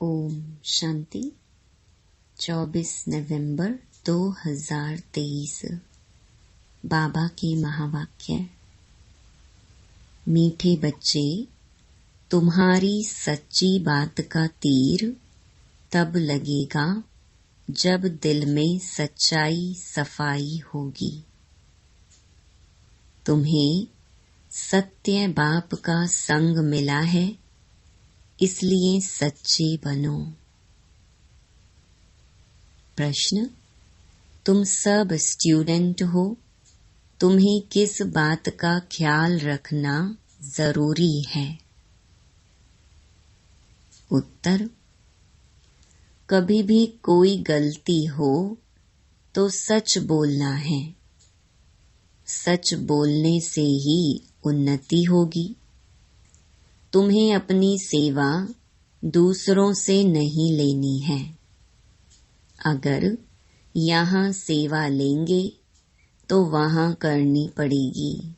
ओम शांति। 24 नवंबर 2023। बाबा के महावाक्य। मीठे बच्चे, तुम्हारी सच्ची बात का तीर तब लगेगा जब दिल में सच्चाई सफाई होगी। तुम्हें सत्य बाप का संग मिला है, इसलिए सच्चे बनो। प्रश्न, तुम सब स्टूडेंट हो, तुम्हें किस बात का ख्याल रखना जरूरी है? उत्तर, कभी भी कोई गलती हो तो सच बोलना है। सच बोलने से ही उन्नति होगी। तुम्हें अपनी सेवा दूसरों से नहीं लेनी है। अगर यहाँ सेवा लेंगे तो वहाँ करनी पड़ेगी।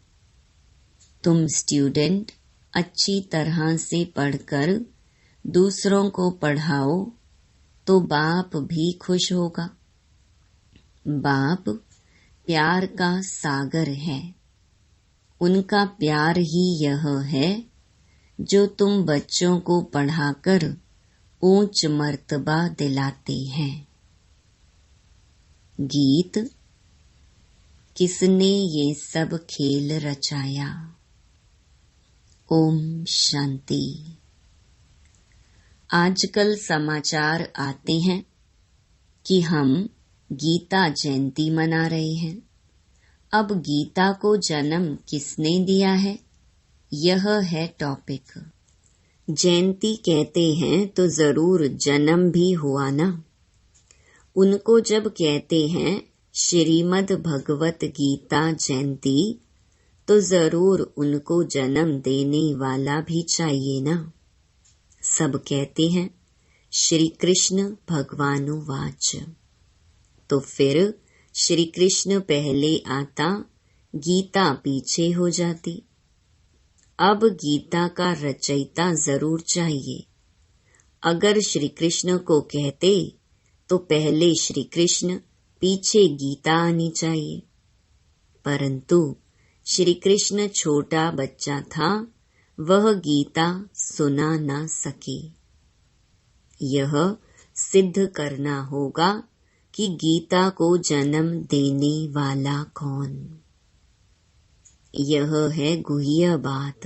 तुम स्टूडेंट अच्छी तरह से पढ़कर दूसरों को पढ़ाओ तो बाप भी खुश होगा। बाप प्यार का सागर है। उनका प्यार ही यह है जो तुम बच्चों को पढ़ाकर ऊंच मर्तबा दिलाते हैं। गीत। किसने ये सब खेल रचाया? ओम शांति। आजकल समाचार आते हैं कि हम गीता जयंती मना रहे हैं। अब गीता को जन्म किसने दिया है, यह है टॉपिक। जयंती कहते हैं तो जरूर जन्म भी हुआ ना। उनको जब कहते हैं श्रीमद् भगवत गीता जयंती तो जरूर उनको जन्म देने वाला भी चाहिए ना। सब कहते हैं श्री कृष्ण भगवानुवाच, तो फिर श्री कृष्ण पहले आता, गीता पीछे हो जाती। अब गीता का रचयिता जरूर चाहिए। अगर श्री कृष्ण को कहते तो पहले श्री कृष्ण, पीछे गीता आनी चाहिए। परंतु श्री कृष्ण छोटा बच्चा था, वह गीता सुना ना सके। यह सिद्ध करना होगा कि गीता को जन्म देने वाला कौन। यह है गुह्य बात।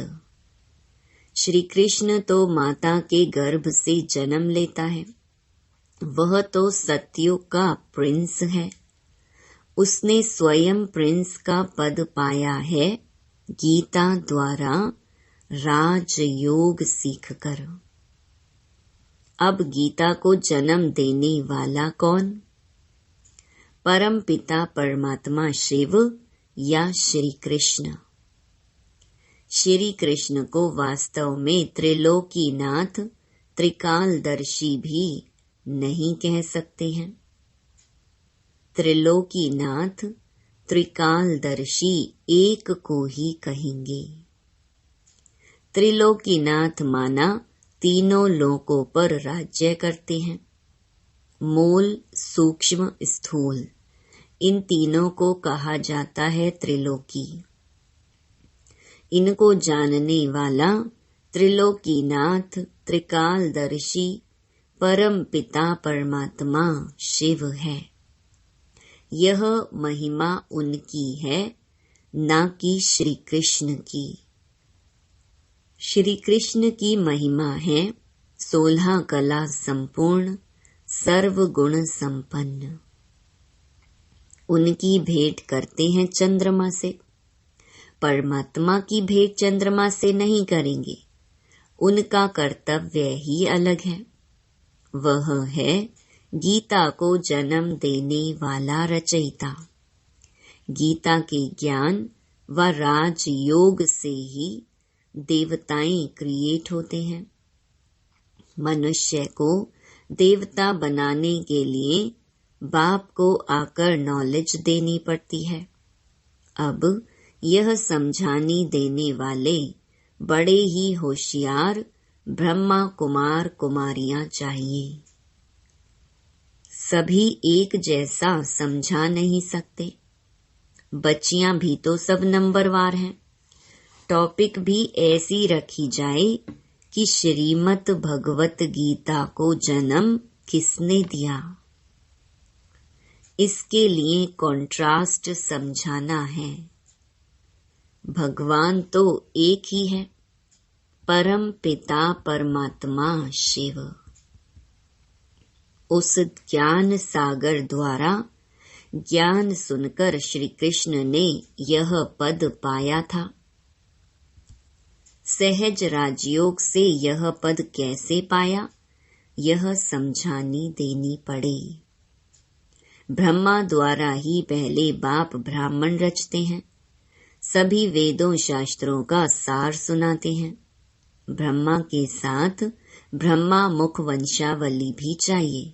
श्री कृष्ण तो माता के गर्भ से जन्म लेता है। वह तो सतयुग का प्रिंस है। उसने स्वयं प्रिंस का पद पाया है गीता द्वारा राजयोग सीखकर। अब गीता को जन्म देने वाला कौन? परम पिता परमात्मा शिव या श्री कृष्ण। श्री कृष्ण को वास्तव में त्रिलोकीनाथ, त्रिकालदर्शी भी नहीं कह सकते हैं। त्रिलोकीनाथ, त्रिकालदर्शी एक को ही कहेंगे। त्रिलोकीनाथ माना तीनों लोकों पर राज्य करते हैं। मूल, सूक्ष्म, स्थूल, इन तीनों को कहा जाता है त्रिलोकी। इनको जानने वाला त्रिलोकीनाथ, त्रिकालदर्शी, परम पिता परमात्मा शिव है। यह महिमा उनकी है, ना कि श्री कृष्ण की। श्री कृष्ण की महिमा है 16 कला संपूर्ण, सर्व गुण संपन्न। उनकी भेंट करते हैं चंद्रमा से। परमात्मा की भेंट चंद्रमा से नहीं करेंगे। उनका कर्तव्य ही अलग है। वह है गीता को जन्म देने वाला रचयिता। गीता के ज्ञान व राजयोग से ही देवताएं क्रिएट होते हैं। मनुष्य को देवता बनाने के लिए बाप को आकर नॉलेज देनी पड़ती है। अब यह समझाने देने वाले बड़े ही होशियार ब्रह्मा कुमार कुमारियां चाहिए। सभी एक जैसा समझा नहीं सकते। बच्चियां भी तो सब नंबरवार हैं। टॉपिक भी ऐसी रखी जाए कि श्रीमद् भगवत गीता को जन्म किसने दिया। इसके लिए कॉन्ट्रास्ट समझाना है। भगवान तो एक ही है, परम पिता परमात्मा शिव। उस ज्ञान सागर द्वारा ज्ञान सुनकर श्री कृष्ण ने यह पद पाया था। सहज राजयोग से यह पद कैसे पाया, यह समझानी देनी पड़े। ब्रह्मा द्वारा ही पहले बाप ब्राह्मण रचते हैं, सभी वेदों शास्त्रों का सार सुनाते हैं। ब्रह्मा के साथ ब्रह्मा मुख वंशावली भी चाहिए।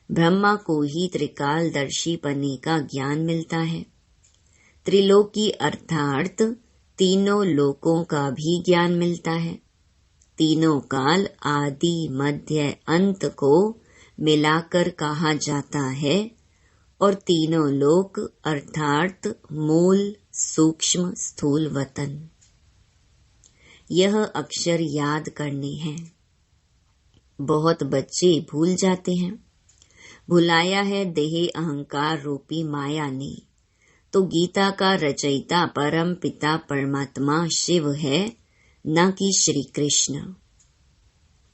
ब्रह्मा को ही त्रिकालदर्शी बनने का ज्ञान मिलता है। त्रिलोकी अर्थात तीनों लोकों का भी ज्ञान मिलता है। तीनों काल आदि मध्य अंत को मिलाकर कहा जाता है और तीनों लोक अर्थात मूल सूक्ष्म स्थूल वतन। यह अक्षर याद करने हैं। बहुत बच्चे भूल जाते हैं। भुलाया है देह अहंकार रूपी माया ने। तो गीता का रचयिता परम पिता परमात्मा शिव है, न कि श्री कृष्ण।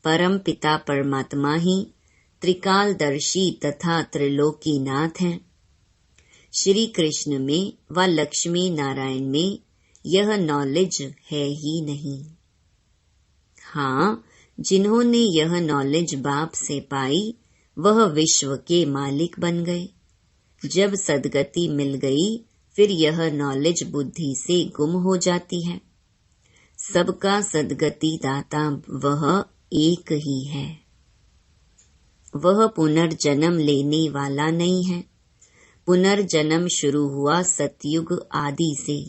परम पिता परमात्मा ही त्रिकालदर्शी तथा त्रिलोकीनाथ हैं। श्री कृष्ण में व लक्ष्मी नारायण में यह नॉलेज है ही नहीं। हाँ, जिन्होंने यह नॉलेज बाप से पाई वह विश्व के मालिक बन गए। जब सद्गति मिल गई फिर यह नॉलेज बुद्धि से गुम हो जाती है। सबका सद्गति दाता वह एक ही है। वह पुनर्जन्म लेने वाला नहीं है। पुनर्जन्म शुरू हुआ सतयुग आदि से।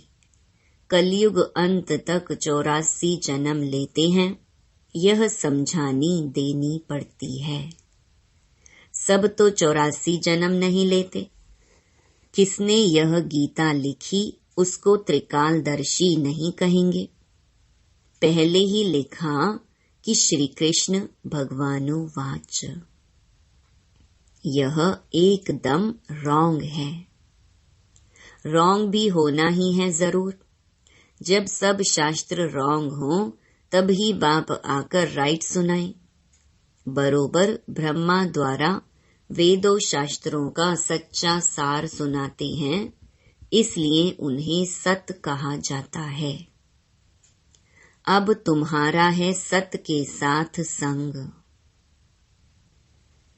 कलयुग अंत तक 84 जन्म लेते हैं। यह समझानी देनी पड़ती है। सब तो 84 जन्म नहीं लेते। किसने यह गीता लिखी उसको त्रिकालदर्शी नहीं कहेंगे। पहले ही लिखा कि श्री कृष्ण भगवानुवाच। यह एकदम रॉन्ग है। रॉन्ग भी होना ही है जरूर। जब सब शास्त्र रॉन्ग हो तब ही बाप आकर राइट सुनाए। बरोबर ब्रह्मा द्वारा वेदों शास्त्रों का सच्चा सार सुनाते हैं, इसलिए उन्हें सत कहा जाता है। अब तुम्हारा है सत के साथ संग।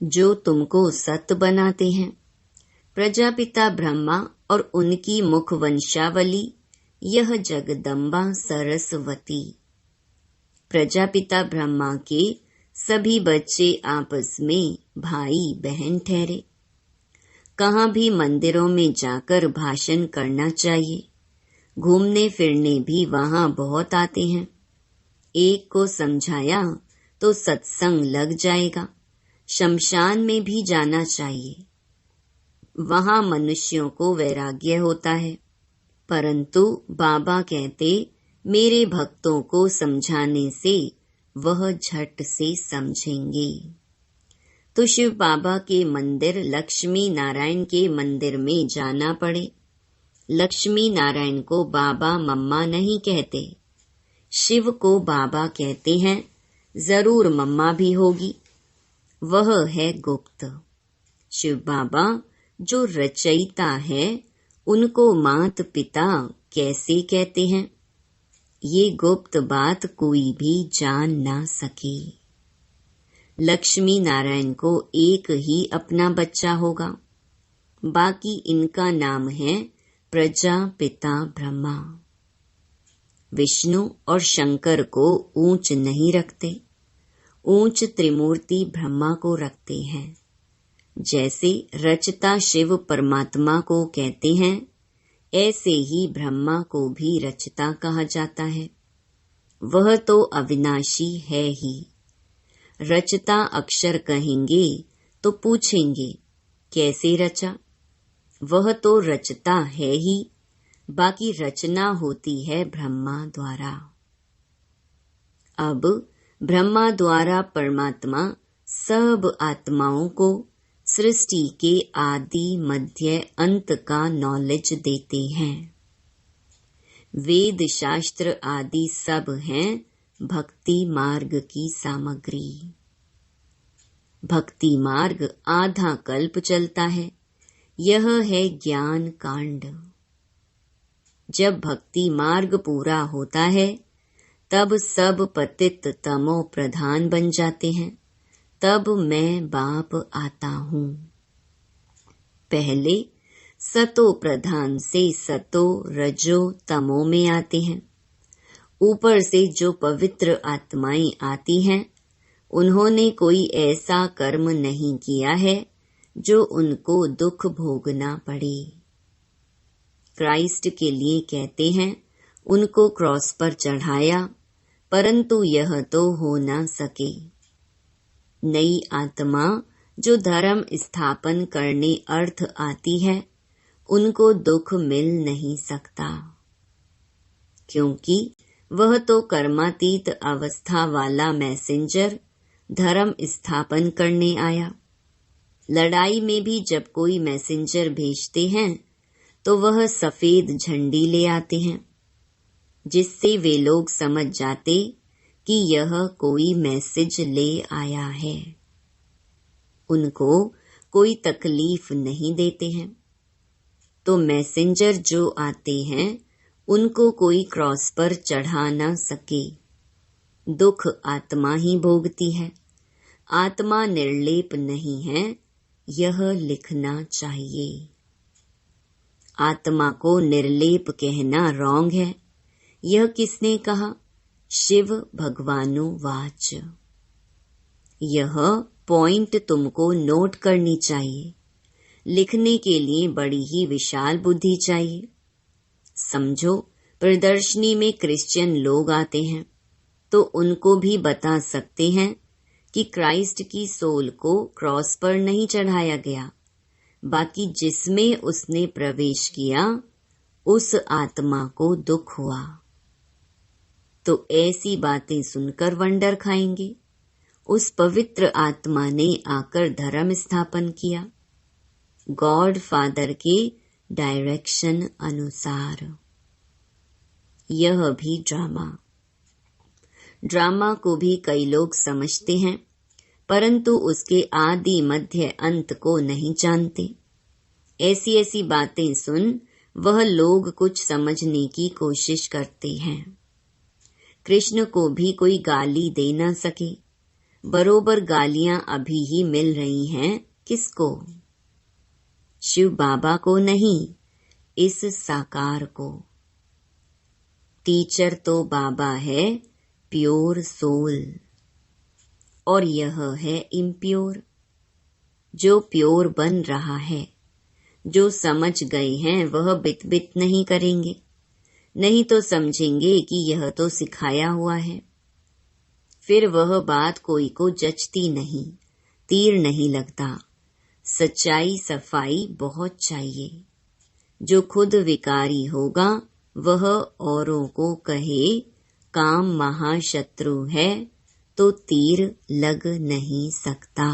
जो तुमको सत बनाते हैं प्रजापिता ब्रह्मा और उनकी मुख वंशावली, यह जगदम्बा सरस्वती। प्रजापिता ब्रह्मा के सभी बच्चे आपस में भाई बहन ठहरे। कहाँ भी मंदिरों में जाकर भाषण करना चाहिए। घूमने फिरने भी वहाँ बहुत आते हैं। एक को समझाया तो सत्संग लग जाएगा। शमशान में भी जाना चाहिए। वहाँ मनुष्यों को वैराग्य होता है, परंतु बाबा कहते मेरे भक्तों को समझाने से वह झट से समझेंगे। तो शिव बाबा के मंदिर लक्ष्मी नारायण के मंदिर में जाना पड़े। लक्ष्मी नारायण को बाबा मम्मा नहीं कहते, शिव को बाबा कहते हैं। जरूर मम्मा भी होगी, वह है गुप्त। शिव बाबा जो रचयिता है उनको मात पिता कैसे कहते हैं, ये गुप्त बात कोई भी जान ना सके। लक्ष्मी नारायण को एक ही अपना बच्चा होगा, बाकी इनका नाम है प्रजापिता ब्रह्मा। विष्णु और शंकर को ऊंच नहीं रखते, ऊंच त्रिमूर्ति ब्रह्मा को रखते हैं। जैसे रचता शिव परमात्मा को कहते हैं, ऐसे ही ब्रह्मा को भी रचता कहा जाता है। वह तो अविनाशी है ही। रचता अक्षर कहेंगे तो पूछेंगे कैसे रचा। वह तो रचता है ही, बाकी रचना होती है ब्रह्मा द्वारा। अब ब्रह्मा द्वारा परमात्मा सब आत्माओं को सृष्टि के आदि मध्य अंत का नॉलेज देते हैं। वेद शास्त्र आदि सब हैं भक्ति मार्ग की सामग्री। भक्ति मार्ग आधा कल्प चलता है, यह है ज्ञान कांड। जब भक्ति मार्ग पूरा होता है तब सब पतित तमो प्रधान बन जाते हैं, तब मैं बाप आता हूँ। पहले सतो प्रधान से सतो रजो तमो में आते हैं। ऊपर से जो पवित्र आत्माएं आती हैं, उन्होंने कोई ऐसा कर्म नहीं किया है जो उनको दुख भोगना पड़े। क्राइस्ट के लिए कहते हैं उनको क्रॉस पर चढ़ाया, परंतु यह तो हो न सके। नई आत्मा जो धर्म स्थापन करने अर्थ आती है, उनको दुख मिल नहीं सकता, क्योंकि वह तो कर्मातीत अवस्था वाला मैसेंजर धर्म स्थापन करने आया। लड़ाई में भी जब कोई मैसेंजर भेजते हैं तो वह सफेद झंडी ले आते हैं, जिससे वे लोग समझ जाते कि यह कोई मैसेज ले आया है। उनको कोई तकलीफ नहीं देते हैं। तो मैसेंजर जो आते हैं उनको कोई क्रॉस पर चढ़ा न सके। दुख आत्मा ही भोगती है, आत्मा निर्लेप नहीं है, यह लिखना चाहिए। आत्मा को निर्लेप कहना रॉन्ग है। यह किसने कहा? शिव भगवानो वाच। यह पॉइंट तुमको नोट करनी चाहिए। लिखने के लिए बड़ी ही विशाल बुद्धि चाहिए। समझो, प्रदर्शनी में क्रिश्चियन लोग आते हैं तो उनको भी बता सकते हैं कि क्राइस्ट की सोल को क्रॉस पर नहीं चढ़ाया गया, बाकी जिसमें उसने प्रवेश किया उस आत्मा को दुख हुआ। तो ऐसी बातें सुनकर वंडर खाएंगे। उस पवित्र आत्मा ने आकर धर्म स्थापन किया, गॉड फादर के डायरेक्शन अनुसार। यह भी ड्रामा को भी कई लोग समझते हैं, परंतु उसके आदि मध्य अंत को नहीं जानते। ऐसी ऐसी बातें सुन वह लोग कुछ समझने की कोशिश करते हैं। कृष्ण को भी कोई गाली दे न सके। बरोबर गालियां अभी ही मिल रही हैं। किसको? शिव बाबा को नहीं, इस साकार को। टीचर तो बाबा है, प्योर सोल, और यह है इम्प्योर। जो प्योर बन रहा है, जो समझ गए हैं वह बित बित नहीं करेंगे, नहीं तो समझेंगे कि यह तो सिखाया हुआ है। फिर वह बात कोई को जचती नहीं, तीर नहीं लगता। सच्चाई सफाई बहुत चाहिए। जो खुद विकारी होगा वह औरों को कहे काम महाशत्रु है तो तीर लग नहीं सकता।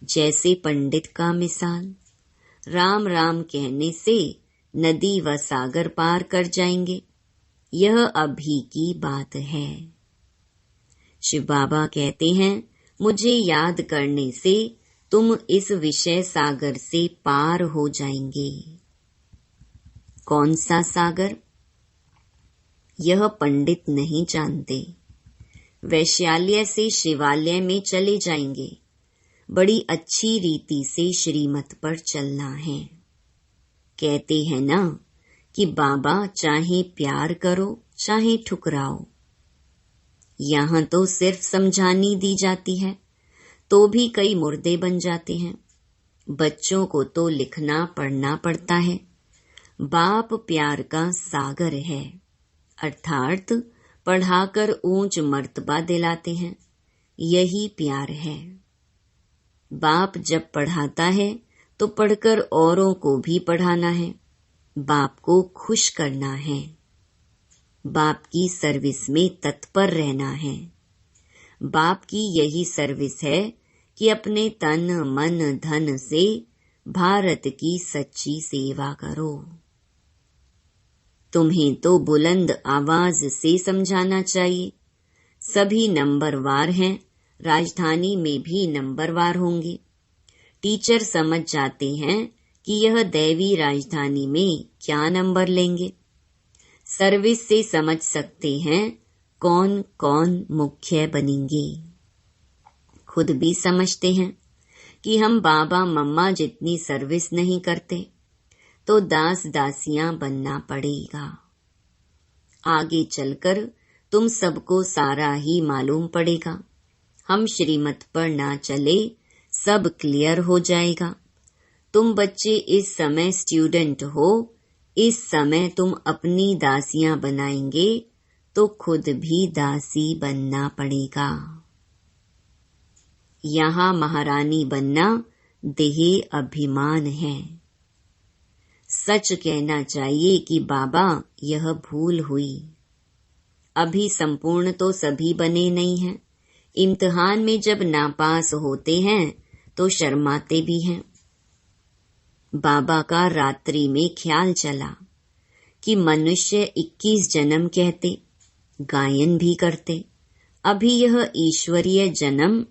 जैसे पंडित का मिसाल, राम राम कहने से नदी व सागर पार कर जाएंगे। यह अभी की बात है। शिव बाबा कहते हैं मुझे याद करने से तुम इस विषय सागर से पार हो जाएंगे। कौन सा सागर? यह पंडित नहीं जानते। वैश्यालय से शिवालय में चले जाएंगे। बड़ी अच्छी रीति से श्रीमत पर चलना है। कहते हैं ना कि बाबा चाहे प्यार करो चाहे ठुकराओ। यहाँ तो सिर्फ समझानी दी जाती है, तो भी कई मुर्दे बन जाते हैं। बच्चों को तो लिखना पढ़ना पड़ता है। बाप प्यार का सागर है, अर्थात पढ़ाकर ऊंच मर्तबा दिलाते हैं। यही प्यार है। बाप जब पढ़ाता है तो पढ़कर औरों को भी पढ़ाना है। बाप को खुश करना है। बाप की सर्विस में तत्पर रहना है। बाप की यही सर्विस है कि अपने तन मन धन से भारत की सच्ची सेवा करो। तुम्हें तो बुलंद आवाज से समझाना चाहिए। सभी नंबरवार हैं, राजधानी में भी नंबरवार होंगे। टीचर समझ जाते हैं कि यह दैवी राजधानी में क्या नंबर लेंगे। सर्विस से समझ सकते हैं कौन कौन मुख्य बनेंगे। खुद भी समझते हैं कि हम बाबा मम्मा जितनी सर्विस नहीं करते तो दास दासियां बनना पड़ेगा। आगे चलकर तुम सबको सारा ही मालूम पड़ेगा। हम श्रीमत पर ना चले, सब क्लियर हो जाएगा। तुम बच्चे इस समय स्टूडेंट हो, इस समय तुम अपनी दासियां बनाएंगे तो खुद भी दासी बनना पड़ेगा। यहाँ महारानी बनना देह अभिमान है। सच कहना चाहिए कि बाबा यह भूल हुई। अभी संपूर्ण तो सभी बने नहीं हैं। इम्तिहान में जब नापास होते हैं तो शर्माते भी हैं। बाबा का रात्रि में ख्याल चला कि मनुष्य 21 जन्म कहते, गायन भी करते। अभी यह ईश्वरीय जन्म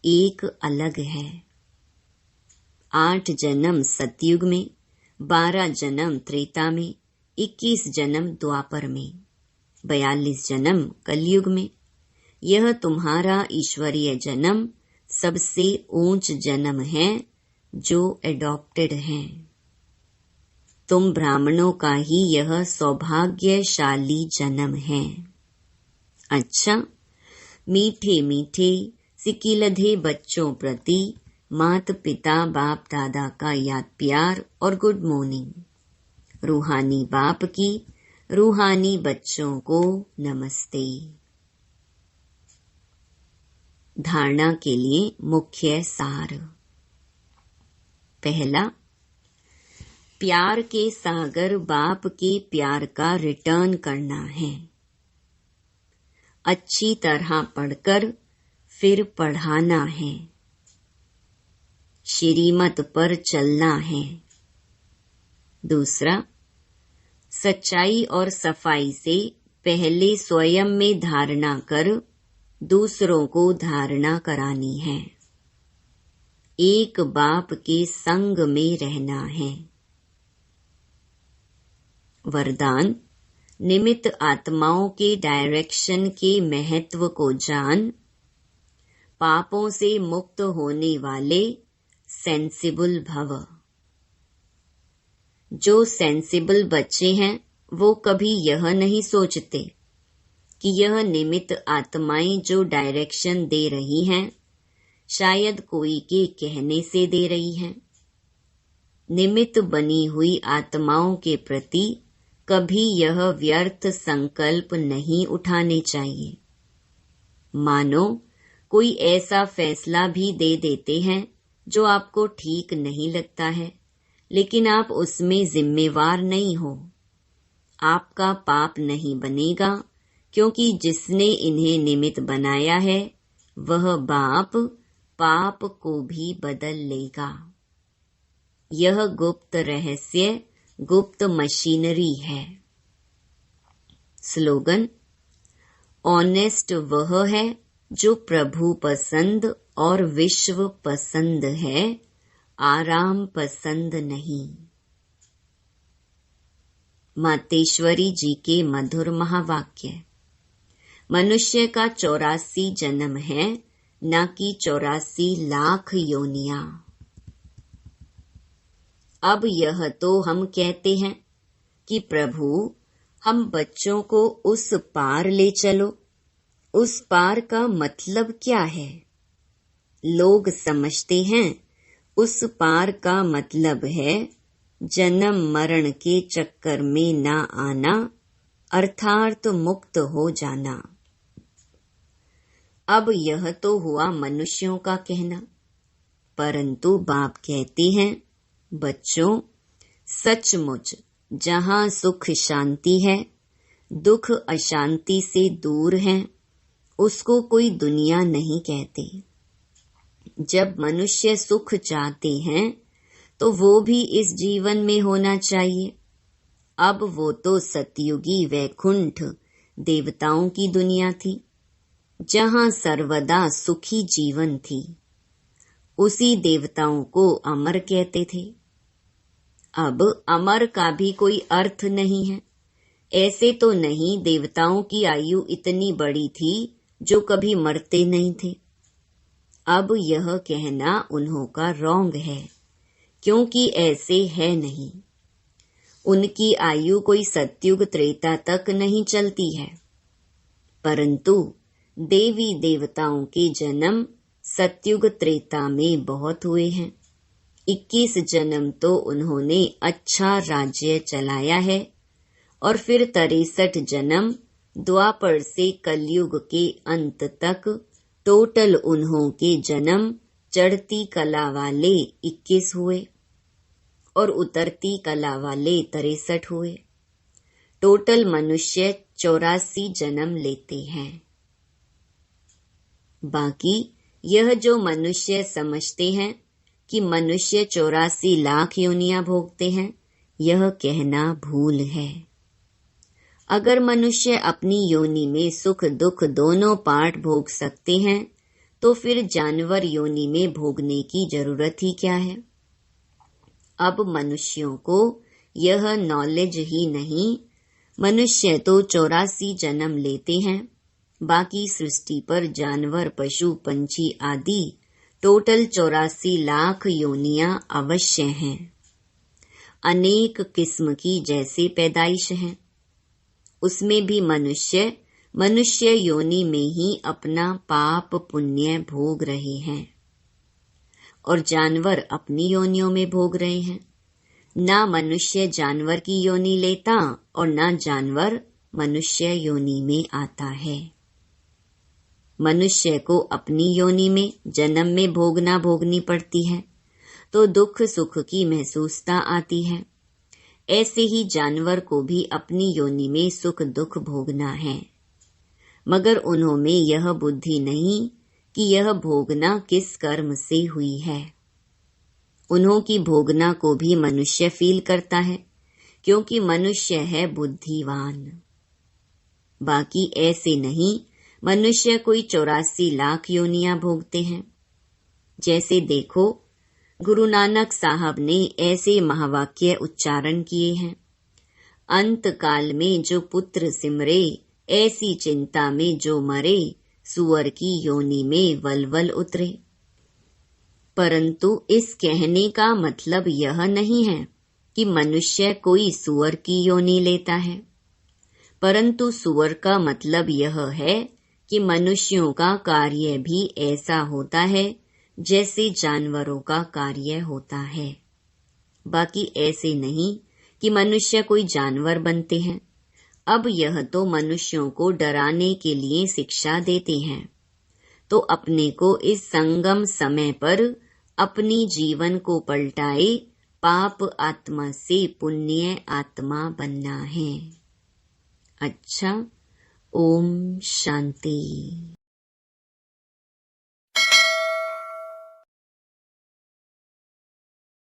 एक अलग है। 8 जन्म सतयुग में, 12 जन्म त्रेता में, 21 जन्म द्वापर में, 42 जन्म कलयुग में। यह तुम्हारा ईश्वरीय जन्म सबसे ऊंच जन्म है जो एडॉप्टेड है। तुम ब्राह्मणों का ही यह सौभाग्यशाली जन्म है। अच्छा, मीठे मीठे सिकिलधे बच्चों प्रति माता पिता बाप दादा का याद प्यार और गुड मॉर्निंग। रूहानी बाप की रूहानी बच्चों को नमस्ते। धारणा के लिए मुख्य सार। पहला, प्यार के सागर बाप के प्यार का रिटर्न करना है। अच्छी तरह पढ़कर फिर पढ़ाना है। श्रीमत पर चलना है। दूसरा, सच्चाई और सफाई से पहले स्वयं में धारणा कर दूसरों को धारणा करानी है। एक बाप के संग में रहना है। वरदान, निमित्त आत्माओं के डायरेक्शन के महत्व को जान, पापों से मुक्त होने वाले सेंसिबल भव। जो सेंसिबल बच्चे हैं वो कभी यह नहीं सोचते कि यह निमित्त आत्माएं जो डायरेक्शन दे रही हैं शायद कोई के कहने से दे रही हैं। निमित्त बनी हुई आत्माओं के प्रति कभी यह व्यर्थ संकल्प नहीं उठाने चाहिए। मानो कोई ऐसा फैसला भी दे देते हैं जो आपको ठीक नहीं लगता है, लेकिन आप उसमें जिम्मेवार नहीं हो। आपका पाप नहीं बनेगा, क्योंकि जिसने इन्हें निमित्त बनाया है वह बाप पाप को भी बदल लेगा। यह गुप्त रहस्य, गुप्त मशीनरी है। स्लोगन, ऑनेस्ट वह है जो प्रभु पसंद और विश्व पसंद है, आराम पसंद नहीं। मातेश्वरी जी के मधुर महावाक्य। मनुष्य का 84 जन्म है, न कि 84 लाख योनियां। अब यह तो हम कहते हैं कि प्रभु हम बच्चों को उस पार ले चलो। उस पार का मतलब क्या है? लोग समझते हैं उस पार का मतलब है जन्म मरण के चक्कर में ना आना, अर्थात मुक्त हो जाना। अब यह तो हुआ मनुष्यों का कहना, परंतु बाप कहते हैं, बच्चों, सचमुच जहाँ सुख शांति है, दुख अशांति से दूर है, उसको कोई दुनिया नहीं कहते। जब मनुष्य सुख चाहते हैं तो वो भी इस जीवन में होना चाहिए। अब वो तो सतयुगी वैकुंठ देवताओं की दुनिया थी, जहाँ सर्वदा सुखी जीवन थी। उसी देवताओं को अमर कहते थे। अब अमर का भी कोई अर्थ नहीं है। ऐसे तो नहीं देवताओं की आयु इतनी बड़ी थी जो कभी मरते नहीं थे। अब यह कहना उन्हों का रॉन्ग है, क्योंकि ऐसे है नहीं। उनकी आयु कोई सतयुग त्रेता तक नहीं चलती है, परंतु देवी देवताओं के जन्म सतयुग त्रेता में बहुत हुए हैं। 21 जन्म तो उन्होंने अच्छा राज्य चलाया है, और फिर 63 जन्म द्वापर से कलयुग के अंत तक टोटल उन्हों के जन्म चढ़ती कला वाले 21 हुए और उतरती कला वाले 63 हुए। टोटल मनुष्य 84 जन्म लेते हैं। बाकी यह जो मनुष्य समझते हैं कि मनुष्य 84 लाख योनियां भोगते हैं, यह कहना भूल है। अगर मनुष्य अपनी योनि में सुख दुख दोनों पार्ट भोग सकते हैं, तो फिर जानवर योनि में भोगने की जरूरत ही क्या है। अब मनुष्यों को यह नॉलेज ही नहीं। मनुष्य तो 84 जन्म लेते हैं, बाकी सृष्टि पर जानवर पशु पंछी आदि टोटल 84 लाख योनियां अवश्य हैं। अनेक किस्म की जैसे पैदाइश हैं, उसमें भी मनुष्य योनि में ही अपना पाप पुण्य भोग रहे हैं, और जानवर अपनी योनियों में भोग रहे हैं। ना मनुष्य जानवर की योनि लेता और ना जानवर मनुष्य योनि में आता है। मनुष्य को अपनी योनि में जन्म में भोगनी पड़ती है, तो दुख सुख की महसूसता आती है। ऐसे ही जानवर को भी अपनी योनि में सुख दुख भोगना है, मगर उन्हों में यह बुद्धि नहीं कि यह भोगना किस कर्म से हुई है। उन्हों की भोगना को भी मनुष्य फील करता है, क्योंकि मनुष्य है बुद्धिवान। बाकी ऐसे नहीं मनुष्य कोई 84 लाख योनियां भोगते हैं। जैसे देखो, गुरु नानक साहब ने ऐसे महावाक्य उच्चारण किए हैं, अंत काल में जो पुत्र सिमरे, ऐसी चिंता में जो मरे, सुअर की योनि में वलवल उतरे। परंतु इस कहने का मतलब यह नहीं है कि मनुष्य कोई सुअर की योनि लेता है, परंतु सुअर का मतलब यह है कि मनुष्यों का कार्य भी ऐसा होता है जैसे जानवरों का कार्य होता है। बाकी ऐसे नहीं कि मनुष्य कोई जानवर बनते हैं। अब यह तो मनुष्यों को डराने के लिए शिक्षा देते हैं, तो अपने को इस संगम समय पर अपनी जीवन को पलटाए पाप आत्मा से पुण्य आत्मा बनना है। अच्छा, ओम शांति।